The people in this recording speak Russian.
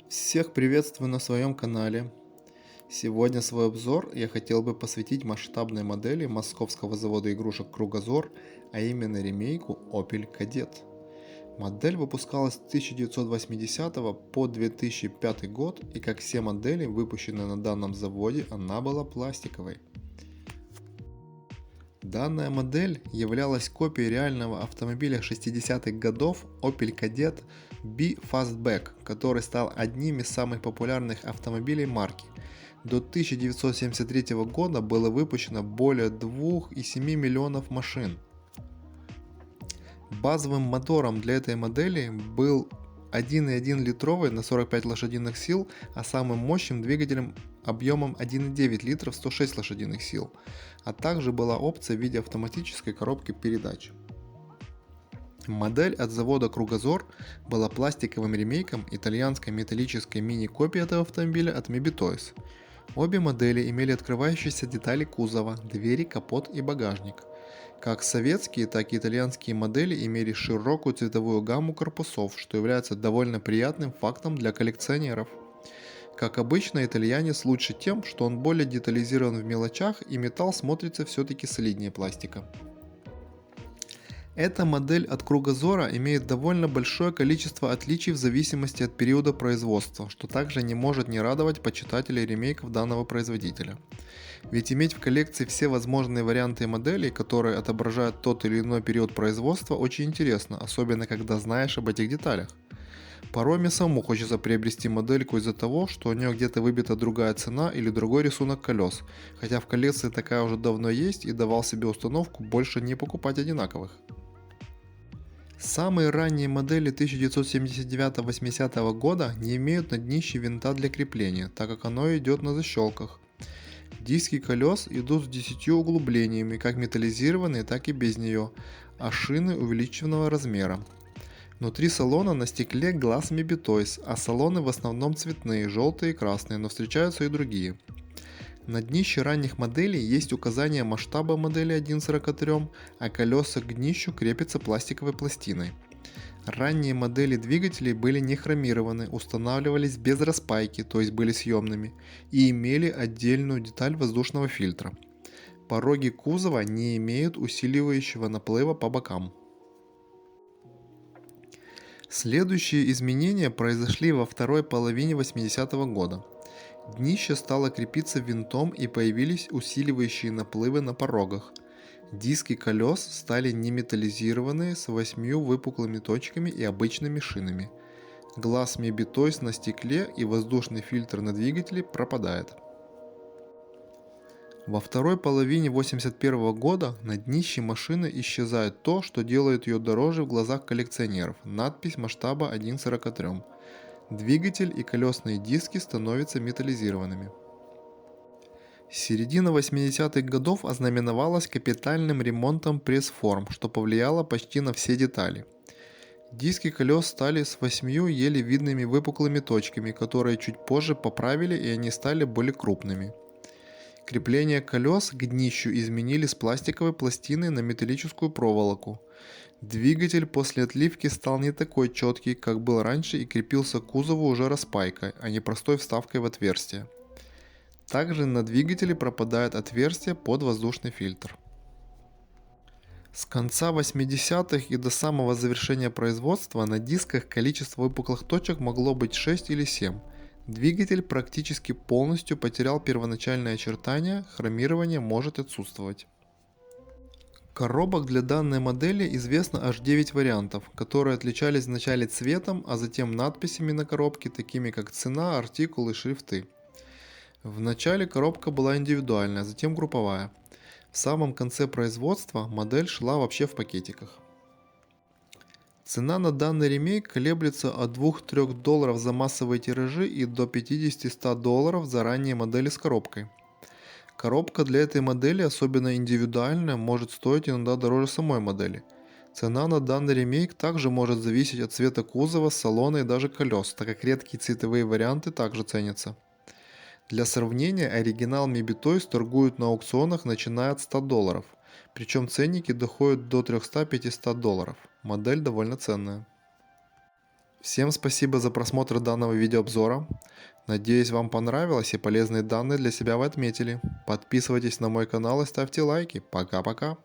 Всех приветствую на своем канале. Сегодня свой обзор я хотел бы посвятить масштабной модели московского завода игрушек Кругозор, а именно ремейку Opel Kadett. Модель выпускалась с 1980 по 2005 год, и как все модели, выпущенные на данном заводе, она была пластиковой. Данная модель являлась копией реального автомобиля 60-х годов Opel Kadett B Fastback, который стал одним из самых популярных автомобилей марки. До 1973 года было выпущено более 2,7 миллионов машин. Базовым мотором для этой модели был 1,1 литровый на 45 лошадиных сил, а самым мощным двигателем объемом 1,9 литров 106 лошадиных сил, а также была опция в виде автоматической коробки передач. Модель от завода Кругозор была пластиковым ремейком итальянской металлической мини-копии этого автомобиля от Mibi Toys. Обе модели имели открывающиеся детали кузова, двери, капот и багажник. Как советские, так и итальянские модели имели широкую цветовую гамму корпусов, что является довольно приятным фактом для коллекционеров. Как обычно, итальянец лучше тем, что он более детализирован в мелочах и металл смотрится все-таки солиднее пластика. Эта модель от Кругозора имеет довольно большое количество отличий в зависимости от периода производства, что также не может не радовать почитателей ремейков данного производителя. Ведь иметь в коллекции все возможные варианты моделей, которые отображают тот или иной период производства, очень интересно, особенно когда знаешь об этих деталях. Порой мне самому хочется приобрести модельку из-за того, что у нее где-то выбита другая цена или другой рисунок колес, хотя в коллекции такая уже давно есть и давал себе установку больше не покупать одинаковых. Самые ранние модели 1979-80 года не имеют на днище винта для крепления, так как оно идет на защелках. Диски колес идут с 10 углублениями, как металлизированные, так и без нее, а шины увеличенного размера. Внутри салона на стекле глаз Mibi Toys, а салоны в основном цветные, желтые и красные, но встречаются и другие. На днище ранних моделей есть указание масштаба модели 1:43, а колеса к днищу крепятся пластиковой пластиной. Ранние модели двигателей были не хромированы, устанавливались без распайки, то есть были съемными, и имели отдельную деталь воздушного фильтра. Пороги кузова не имеют усиливающего наплыва по бокам. Следующие изменения произошли во второй половине 80-го года. Днище стало крепиться винтом и появились усиливающие наплывы на порогах. Диски колес стали неметаллизированные с 8 выпуклыми точками и обычными шинами. Глаз Mibi Toys на стекле и воздушный фильтр на двигателе пропадает. Во второй половине 1981 года на днище машины исчезает то, что делает ее дороже в глазах коллекционеров – надпись масштаба 1:43. Двигатель и колесные диски становятся металлизированными. Середина 80-х годов ознаменовалась капитальным ремонтом пресс-форм, что повлияло почти на все детали. Диски колес стали с 8 еле видными выпуклыми точками, которые чуть позже поправили, и они стали более крупными. Крепление колес к днищу изменили с пластиковой пластины на металлическую проволоку. Двигатель после отливки стал не такой четкий, как был раньше, и крепился к кузову уже распайкой, а не простой вставкой в отверстие. Также на двигателе пропадает отверстие под воздушный фильтр. С конца 80-х и до самого завершения производства на дисках количество выпуклых точек могло быть 6 или 7. Двигатель практически полностью потерял первоначальные очертания, хромирование может отсутствовать. Коробок для данной модели известно аж 9 вариантов, которые отличались вначале цветом, а затем надписями на коробке, такими как цена, артикул и шрифты. В начале коробка была индивидуальная, затем групповая. В самом конце производства модель шла вообще в пакетиках. Цена на данный ремейк колеблется от 2-3 долларов за массовые тиражи и до 50-100 долларов за ранние модели с коробкой. Коробка для этой модели, особенно индивидуальная, может стоить иногда дороже самой модели. Цена на данный ремейк также может зависеть от цвета кузова, салона и даже колес, так как редкие цветовые варианты также ценятся. Для сравнения, оригинал Mibi Toys торгуют на аукционах начиная от 100 долларов, причем ценники доходят до 300-500 долларов. Модель довольно ценная. Всем спасибо за просмотр данного видеообзора. Надеюсь, вам понравилось и полезные данные для себя вы отметили. Подписывайтесь на мой канал и ставьте лайки. Пока-пока.